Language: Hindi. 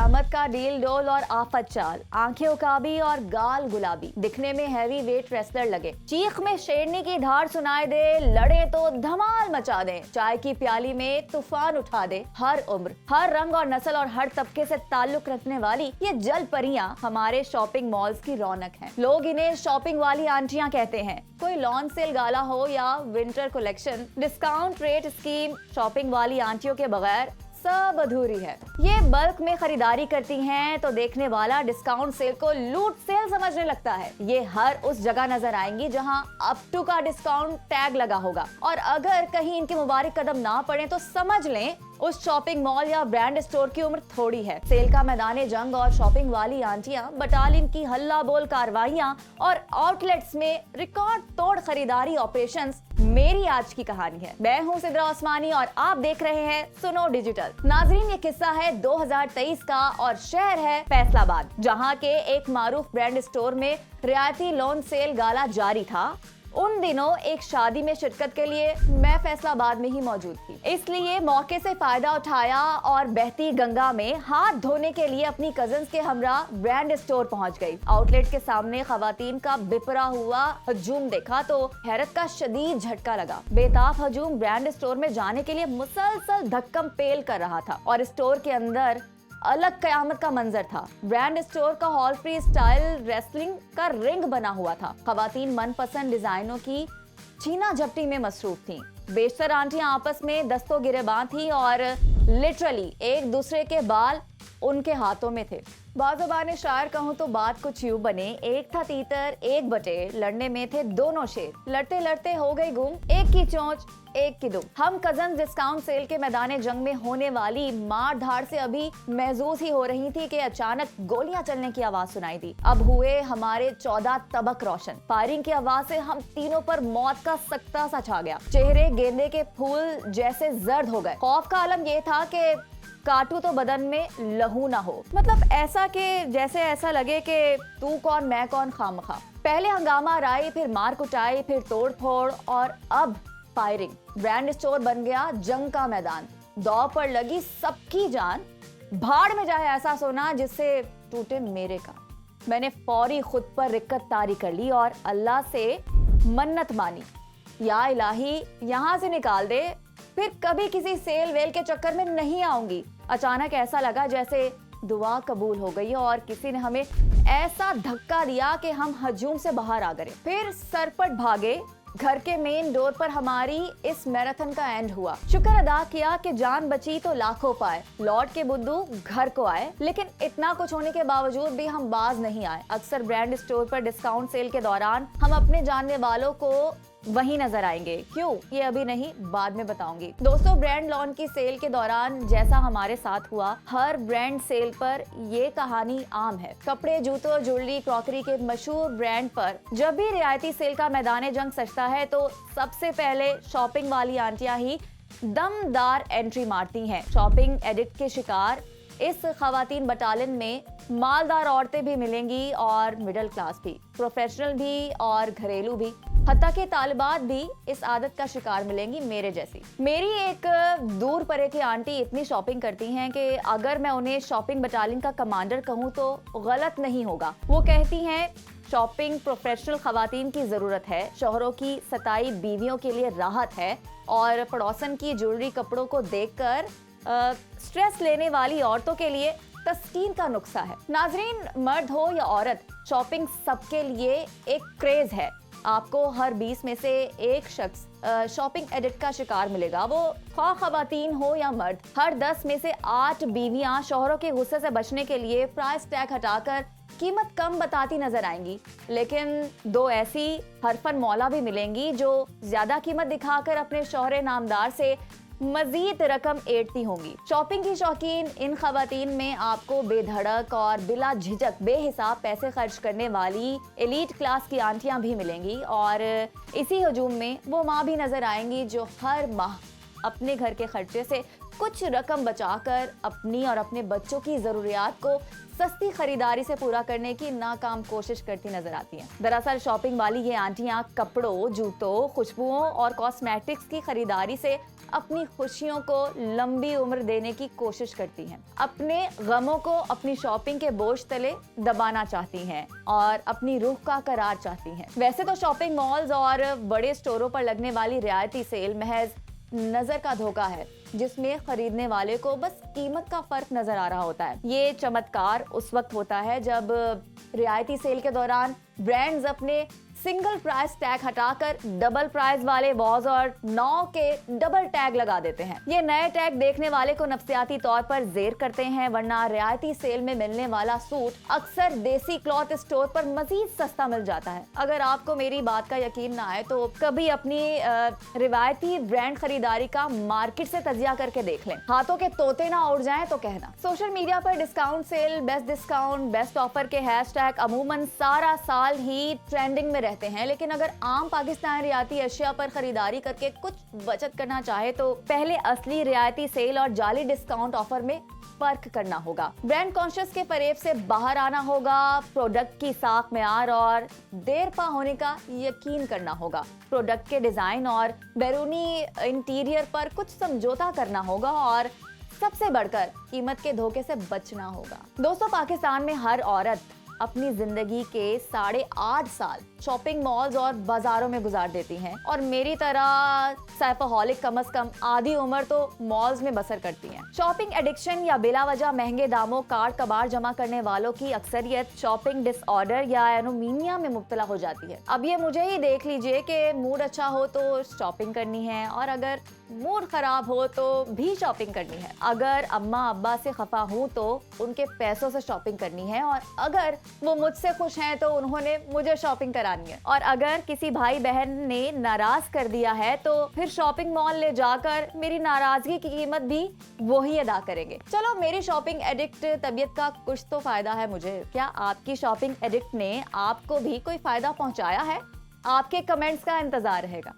कयामत का डील डोल और आफत चाल, आंखें उकाबी और गाल गुलाबी, दिखने में हैवी वेट रेसलर लगे, चीख में शेरनी की धार सुनाई दे, लड़े तो धमाल मचा दे, चाय की प्याली में तूफान उठा दे। हर उम्र, हर रंग और नस्ल और हर तबके से ताल्लुक रखने वाली ये जल परियां हमारे शॉपिंग मॉल्स की रौनक हैं। लोग इन्हें शॉपिंग वाली आंटियां कहते हैं। कोई लॉन्च सेल गाला हो या winter collection, discount rate scheme, shopping वाली आंटियों के बगैर सब अधूरी है। ये बल्क में खरीदारी करती हैं तो देखने वाला डिस्काउंट सेल को लूट सेल समझने लगता है। ये हर उस जगह नजर आएंगी जहां अप टू का डिस्काउंट टैग लगा होगा, और अगर कहीं इनके मुबारक कदम ना पड़े तो समझ लें उस शॉपिंग मॉल या ब्रांड स्टोर की उम्र थोड़ी है। सेल का मैदान जंग और शॉपिंग वाली आंटियां, बटालियन की हल्ला बोल कार्रवाइयां और आउटलेट्स में रिकॉर्ड तोड़ खरीदारी ऑपरेशंस मेरी आज की कहानी है। मैं हूं सिद्रा उस्मानी और आप देख रहे हैं सुनो डिजिटल। नाजरीन, ये किस्सा है 2023 का और शहर है फैसलाबाद, जहां के एक मारूफ ब्रांड स्टोर में रियायती लोन सेल गाला जारी था। उन दिनों एक शादी में शिरकत के लिए मैं फैसलाबाद में ही मौजूद थी, इसलिए मौके से फायदा उठाया और बहती गंगा में हाथ धोने के लिए अपनी कजिन्स के हमरा ब्रांड स्टोर पहुंच गई। आउटलेट के सामने खवातीन का बिपरा हुआ हजूम देखा तो हैरत का शदीद झटका लगा। बेताब हजूम ब्रांड स्टोर में जाने के लिए मुसलसल धक्कम पेल कर रहा था और स्टोर के अंदर अलग कयामत का मंजर था। ब्रांड स्टोर का हॉल फ्री स्टाइल रेसलिंग का रिंग बना हुआ था। खवातीन मनपसंद डिजाइनों की छीना झपटी में मसरूफ थीं। बेशतर आंटियां आपस में दस्तों गिरेबान थी और लिटरली एक दूसरे के बाल उनके हाथों में थे। बाज़ुबाने शायर कहूँ तो बात कुछ यूं बने, एक था तीतर एक बटे, लड़ने में थे दोनों शेर, लड़ते लड़ते हो गई गुम, एक की चोंच एक की दुम। हम कजन डिस्काउंट सेल के मैदान जंग में होने वाली मार धाड़ से अभी महजूज ही हो रही थी कि अचानक गोलियां चलने की आवाज सुनाई दी। अब हुए हमारे 14 तबक रोशन। फायरिंग की आवाज से हम तीनों पर मौत का सख्ता सा छा गया। चेहरे गेंदे के फूल जैसे जर्द हो गए। खौफ का आलम ये था कि काटू तो बदन में लहू ना हो, मतलब ऐसा कि जैसे ऐसा लगे कि तू कौन मैं कौन खामखा। पहले हंगामा राई, फिर मार कुटाई, फिर तोड़ फोड़ और अब फायरिंग। ब्रांड स्टोर बन गया जंग का मैदान। दौड़ पर लगी सबकी जान, भाड़ में जाए ऐसा सोना जिससे टूटे मेरे का। मैंने फौरी खुद पर रिक्कत तारी कर ली और अल्लाह से मन्नत मानी, या इलाही यहाँ से निकाल दे, फिर कभी किसी सेल वेल के चक्कर में नहीं आऊंगी। अचानक ऐसा लगा जैसे दुआ कबूल हो गई और किसी ने हमें ऐसा धक्का दिया कि हम हजूम से बाहर आ गए। फिर सरपट भागे। घर के मेन डोर पर हमारी इस मैराथन का एंड हुआ। शुक्र अदा किया कि जान बची तो लाखों पाए। लौट के बुद्धू घर को आए, लेकिन इतना कुछ होने के बावजूद भी हम बाज नहीं आए। अक्सर ब्रांड स्टोर पर डिस्काउंट सेल के दौरान हम अपने जानने वालों को वही नजर आएंगे। क्यों, ये अभी नहीं, बाद में बताऊंगी। दोस्तों, ब्रांड लॉन्च की सेल के दौरान जैसा हमारे साथ हुआ, हर ब्रांड सेल पर ये कहानी आम है। कपड़े, जूतों, ज्वेलरी, क्रॉकरी के मशहूर ब्रांड पर जब भी रियायती सेल का मैदान जंग सजता है तो सबसे पहले शॉपिंग वाली आंटियां ही दमदार एंट्री मारती हैं। शॉपिंग एडिक्ट के शिकार इस खवातीन बटालियन में मालदार औरतें भी मिलेंगी और मिडिल क्लास भी, प्रोफेशनल भी और घरेलू भी, हत्ता के तालिबात भी इस आदत का शिकार मिलेंगी मेरे जैसी। मेरी एक दूर परे की आंटी इतनी शॉपिंग करती हैं कि अगर मैं उन्हें शॉपिंग बटालियन का कमांडर कहूँ तो गलत नहीं होगा। वो कहती हैं शॉपिंग प्रोफेशनल खवातीन की जरूरत है, शौहरों की सताई बीवियों के लिए राहत है और पड़ोसन की ज्वेलरी कपड़ों को देखकर स्ट्रेस लेने वाली औरतों के लिए तस्कीन का नुस्खा है। नाजरीन, मर्द हो या औरत, शॉपिंग सबके लिए एक क्रेज है। आपको हर 20 में से एक शख्स शॉपिंग एडिक्ट का शिकार मिलेगा, वो खवातीन हो या मर्द। हर 10 में से 8 बीवियां शौहरों के गुस्से से बचने के लिए प्राइस टैग हटाकर कीमत कम बताती नजर आएंगी, लेकिन 2 ऐसी हरफन मौला भी मिलेंगी जो ज्यादा कीमत दिखाकर अपने शौहरे नामदार से मजीद रकम एड़ती होंगी। शॉपिंग की शौकीन इन खवातीन में आपको बेधड़क और बिला झिझक बेहिसाब पैसे खर्च करने वाली एलीट क्लास की आंटियां भी मिलेंगी और इसी हजूम में वो माँ भी नजर आएंगी जो हर माह अपने घर के खर्चे से कुछ रकम बचाकर अपनी और अपने बच्चों की जरूरियात को सस्ती खरीदारी से पूरा करने की नाकाम कोशिश करती नजर आती हैं। दरअसल शॉपिंग वाली ये आंटियां कपड़ों, जूतों, खुशबुओं और कॉस्मेटिक्स की खरीदारी से अपनी खुशियों को लंबी उम्र देने की कोशिश करती हैं। अपने गमों को अपनी शॉपिंग के बोझ तले दबाना चाहती हैं और अपनी रूह का करार चाहती हैं। वैसे तो शॉपिंग मॉल्स और बड़े स्टोरों पर लगने वाली रियायती सेल महज नजर का धोखा है, जिसमें खरीदने वाले को बस कीमत का फर्क नजर आ रहा होता है। ये चमत्कार उस वक्त होता है जब रियायती सेल के दौरान ब्रांड्स अपने सिंगल प्राइस टैग हटाकर डबल प्राइस वाले वॉज और 9 के डबल टैग लगा देते हैं। ये नए टैग देखने वाले को नफ्सियाती तौर पर जेर करते हैं, वरना रियायती सेल में मिलने वाला सूट अक्सर देसी क्लॉथ स्टोर पर मजीद सस्ता मिल जाता है। अगर आपको मेरी बात का यकीन ना आए तो कभी अपनी रिवायती ब्रांड खरीदारी का मार्केट से तजिया करके देख लें। हाथों के तोते ना उड़ जाएं तो कहना। सोशल मीडिया पर discount sale, best discount, best offer के हैशटैग अमूमन सारा साल ही ट्रेंडिंग में रहते हैं, लेकिन अगर आम पाकिस्तान रियायती अशिया पर खरीदारी करके कुछ बचत करना चाहे तो पहले असली रियायती सेल और जाली डिस्काउंट ऑफर में फर्क करना होगा। ब्रांड कॉन्शियस के फरेब से बाहर आना होगा, प्रोडक्ट की साख मेयार और देर पा होने का यकीन करना होगा, प्रोडक्ट के डिजाइन और बैरूनी इंटीरियर पर कुछ समझौता करना होगा और सबसे बढ़कर कीमत के धोखे से बचना होगा। दोस्तों, पाकिस्तान में हर औरत अपनी जिंदगी के 8.5 साल शॉपिंग मॉल्स और बाजारों में गुजार देती हैं और मेरी तरह सैफहॉलिक कम से कम आधी उम्र तो मॉल्स में बसर करती हैं। शॉपिंग एडिक्शन या बिला वजह महंगे दामों कार्ड कबाड़ जमा करने वालों की अक्सरियत शॉपिंग डिसऑर्डर या एनोमीनिया में मुब्तला हो जाती है। अब ये मुझे ही देख लीजिए कि मूड अच्छा हो तो शॉपिंग करनी है और अगर मूड खराब हो तो भी शॉपिंग करनी है। अगर अम्मा अब्बा से खफा हूँ तो उनके पैसों से शॉपिंग करनी है और अगर वो मुझसे खुश हैं तो उन्होंने मुझे शॉपिंग करानी है और अगर किसी भाई बहन ने नाराज कर दिया है तो फिर शॉपिंग मॉल ले जाकर मेरी नाराजगी की कीमत भी वही अदा करेंगे। चलो, मेरी शॉपिंग एडिक्ट तबीयत का कुछ तो फायदा है मुझे। क्या आपकी शॉपिंग एडिक्ट ने आपको भी कोई फायदा पहुंचाया है? आपके कमेंट्स का इंतजार रहेगा।